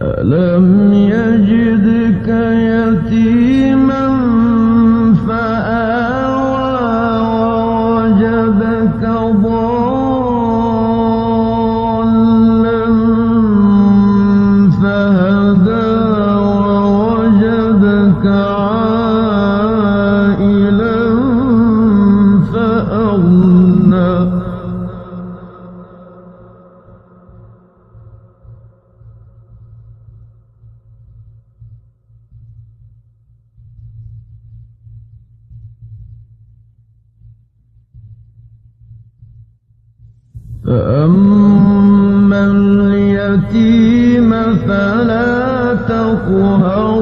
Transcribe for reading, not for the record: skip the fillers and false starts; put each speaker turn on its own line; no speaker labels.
ألم يجدك يتيما فآوى ووجدك ضالا فهدى ووجدك عائلا فأغنى فأما اليتيم فلا تقهر